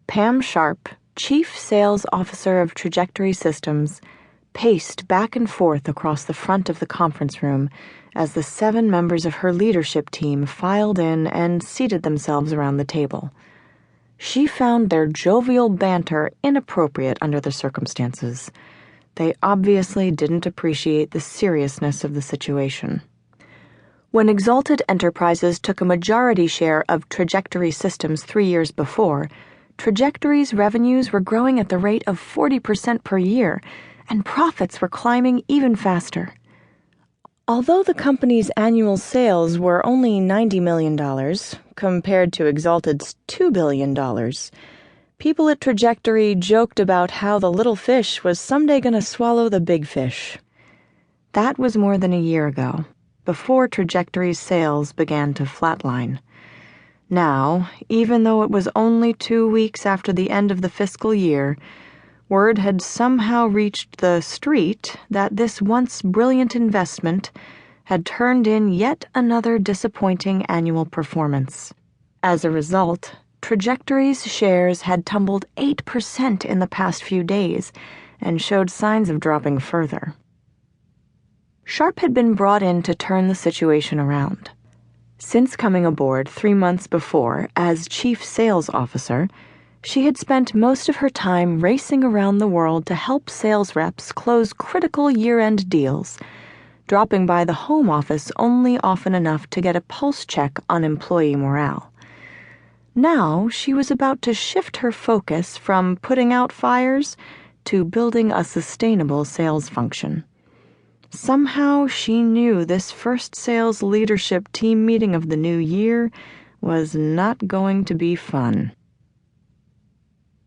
Pam Sharp, Chief Sales Officer of Trajectory Systems, paced back and forth across the front of the conference room as the 7 members of her leadership team filed in and seated themselves around the table. She found their jovial banter inappropriate under the circumstances. They obviously didn't appreciate the seriousness of the situation. When Exalted Enterprises took a majority share of Trajectory Systems 3 years before, Trajectory's revenues were growing at the rate of 40% per year, and profits were climbing even faster. Although the company's annual sales were only $90 million, compared to Exalted's $2 billion, people at Trajectory joked about how the little fish was someday going to swallow the big fish. That was more than a year ago, before Trajectory's sales began to flatline. Now, even though it was only 2 weeks after the end of the fiscal year, word had somehow reached the street that this once brilliant investment had turned in yet another disappointing annual performance. As a result, Trajectory's shares had tumbled 8% in the past few days and showed signs of dropping further. Sharp had been brought in to turn the situation around. Since coming aboard 3 months before as Chief Sales Officer, she had spent most of her time racing around the world to help sales reps close critical year-end deals, dropping by the home office only often enough to get a pulse check on employee morale. Now she was about to shift her focus from putting out fires to building a sustainable sales function. Somehow she knew this first sales leadership team meeting of the new year was not going to be fun.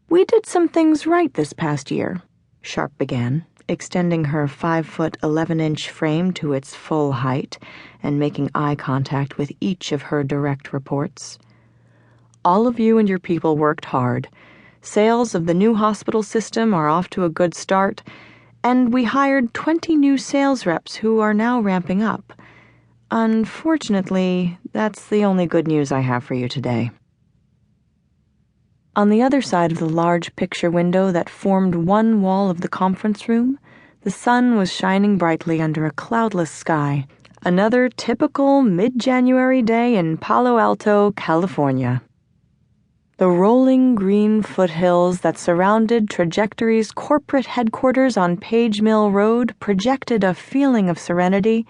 "We did some things right this past year," Sharp began, extending her 5'11" frame to its full height and making eye contact with each of her direct reports. "All of you and your people worked hard. Sales of the new hospital system are off to a good start, and we hired 20 new sales reps who are now ramping up. Unfortunately, that's the only good news I have for you today." On the other side of the large picture window that formed one wall of the conference room, the sun was shining brightly under a cloudless sky. Another typical mid-January day in Palo Alto, California. The rolling green foothills that surrounded Trajectory's corporate headquarters on Page Mill Road projected a feeling of serenity,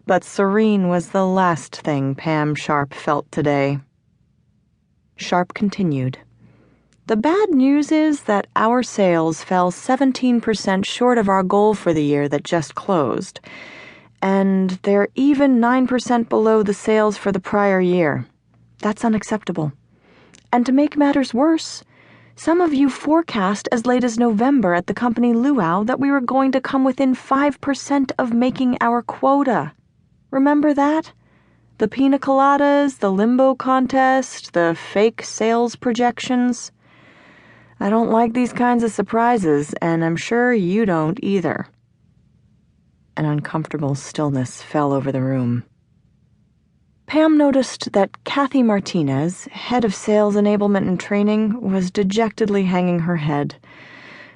but serene was the last thing Pam Sharp felt today. Sharp continued. "The bad news is that our sales fell 17% short of our goal for the year that just closed, and they're even 9% below the sales for the prior year. That's unacceptable. And to make matters worse, some of you forecast as late as November at the company luau that we were going to come within 5% of making our quota. Remember that? The pina coladas, the limbo contest, the fake sales projections. I don't like these kinds of surprises, and I'm sure you don't either." An uncomfortable stillness fell over the room. Pam noticed that Kathy Martinez, head of sales enablement and training, was dejectedly hanging her head.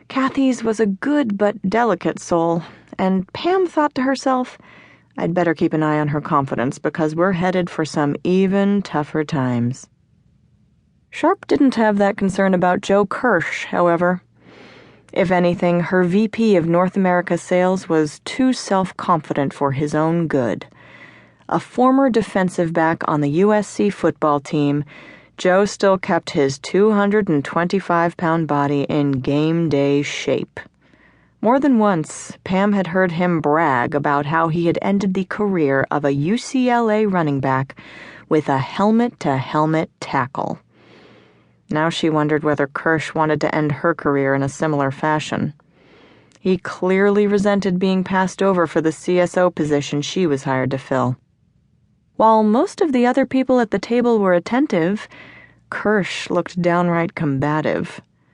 Kathy's was a good but delicate soul, and Pam thought to herself, I'd better keep an eye on her confidence because we're headed for some even tougher times. Sharp didn't have that concern about Joe Kirsch, however. If anything, her VP of North America sales was too self-confident for his own good. A former defensive back on the USC football team, Joe still kept his 225-pound body in game day shape. More than once, Pam had heard him brag about how he had ended the career of a UCLA running back with a helmet-to-helmet tackle. Now she wondered whether Kirsch wanted to end her career in a similar fashion. He clearly resented being passed over for the CSO position she was hired to fill. While most of the other people at the table were attentive, Kirsch looked downright combative.